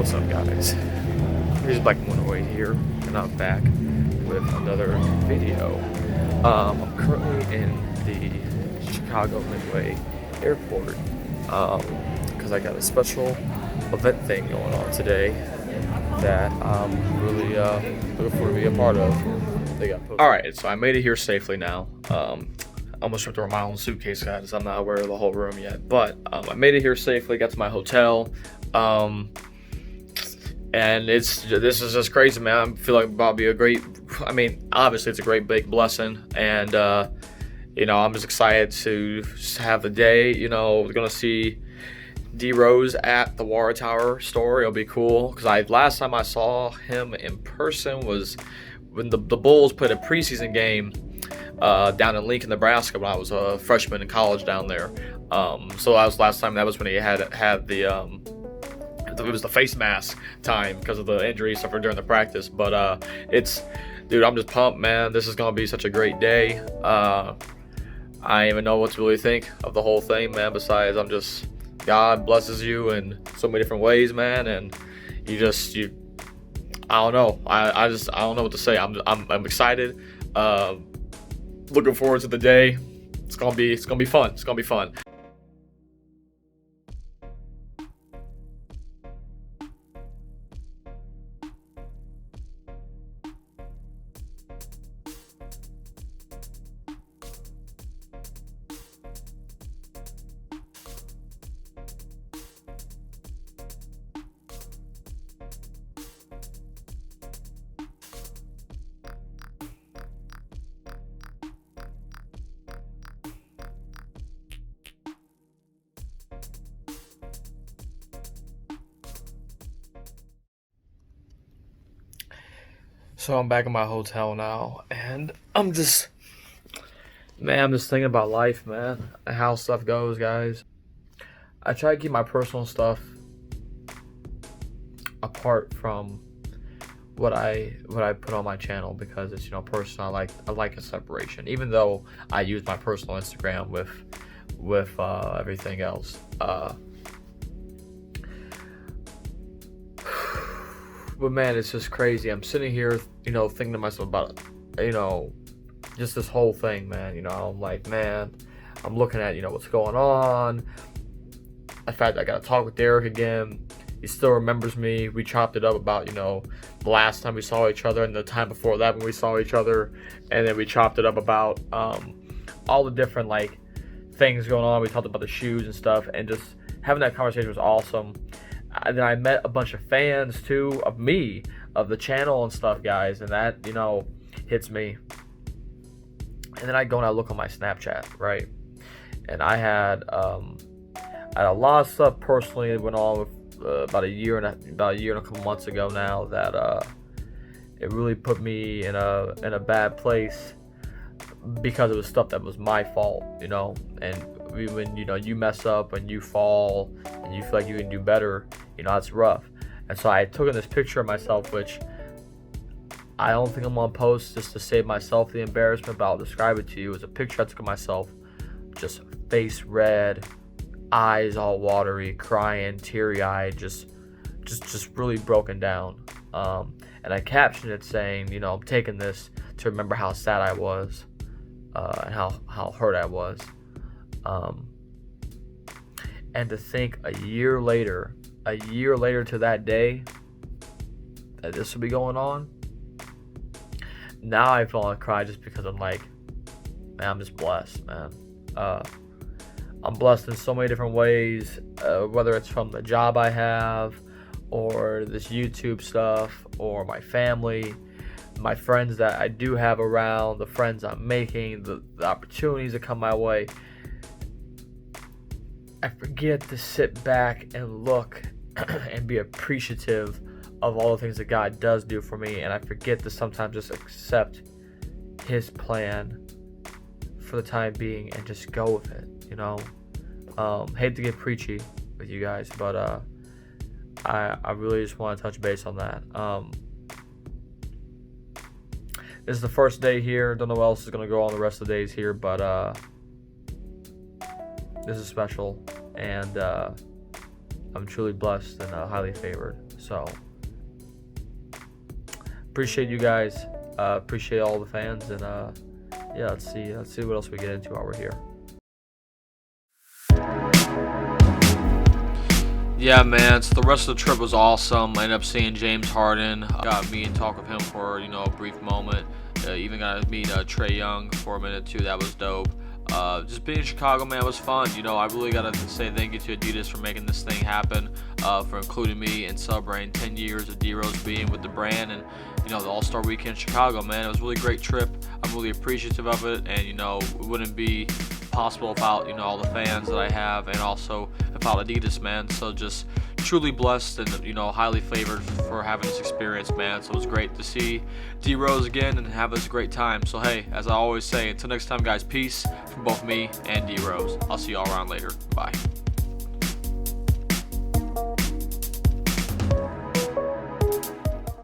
What's up, guys? Here's Black Moonaway here, and I'm back with another video. I'm currently in the Chicago Midway Airport because I got a special event thing going on today that I'm really looking forward to be a part of. Alright, so I made it here safely now. I almost ripped over my own suitcase, guys. I'm not aware of the whole room yet, but I made it here safely, got to my hotel. And this is just crazy, man. I feel like about to be a great, obviously it's a great big blessing, and I'm just excited to have the day. We're gonna see D Rose at the Water Tower store. It'll be cool because last time I saw him in person was when the Bulls played a preseason game down in Lincoln, Nebraska, when I was a freshman in college down there. So that was last time. That was when he had the it was the face mask time because of the injury suffered during the practice. But dude, I'm just pumped, man. This is gonna be such a great day. I don't even know what to really think of the whole thing, man. Besides, God blesses you in so many different ways, man, and I don't know. I don't know what to say. I'm excited. Looking forward to the day. It's gonna be fun. It's gonna be fun. So I'm back in my hotel now, and I'm just thinking about life, man, and how stuff goes, guys. I try to keep my personal stuff apart from what I put on my channel because it's personal. I like a separation, even though I use my personal Instagram with everything else. But man, it's just crazy. I'm sitting here, thinking to myself about, just this whole thing, man. I'm like, man, I'm looking at, what's going on. In fact, I got to talk with Derek again. He still remembers me. We chopped it up about, the last time we saw each other and the time before that when we saw each other. And then we chopped it up about all the different, things going on. We talked about the shoes and stuff. And just having that conversation was awesome. And then I met a bunch of fans too of me, of the channel and stuff, guys, and that hits me. And then I go and I look on my Snapchat, right? And I had a lot of stuff personally that went on with about a year and a couple months ago now that it really put me in a bad place because it was stuff that was my fault, and when you mess up and you fall and you feel like you can do better, it's rough. And so I took in this picture of myself, which I don't think I'm gonna post just to save myself the embarrassment, but I'll describe it to you. It's a picture I took of myself, just face red, eyes all watery, crying, teary-eyed, just really broken down. And I captioned it saying, I'm taking this to remember how sad I was and how hurt I was. And to think a year later to that day that this will be going on, now I feel like cry just because I'm like, man, I'm just blessed, man. I'm blessed in so many different ways, whether it's from the job I have or this YouTube stuff or my family, my friends that I do have around, the friends I'm making, the opportunities that come my way. I forget to sit back and look and be appreciative of all the things that God does do for me, and I forget to sometimes just accept His plan for the time being and just go with it, Hate to get preachy with you guys, but I really just want to touch base on that. This is the first day here. Don't know what else is going to go on the rest of the days here, but this is special, and I'm truly blessed and highly favored. So appreciate you guys. Appreciate all the fans, and yeah, let's see what else we get into while we're here. Yeah, man. So the rest of the trip was awesome. I ended up seeing James Harden. Got me and talk with him for a brief moment. Even got to meet Trae Young for a minute too. That was dope. Just being in Chicago, man, was fun. I really got to say thank you to Adidas for making this thing happen, for including me and celebrating 10 years of D-Rose being with the brand, and the All-Star Weekend in Chicago, man. It was a really great trip. I'm really appreciative of it, and it wouldn't be possible without all the fans that I have, and also without Adidas, man. So just truly blessed and highly favored for having this experience, man. So it was great to see D-Rose again and have this great time. So hey, as I always say, until next time, guys, peace from both me and D-Rose. I'll see y'all around later. Bye.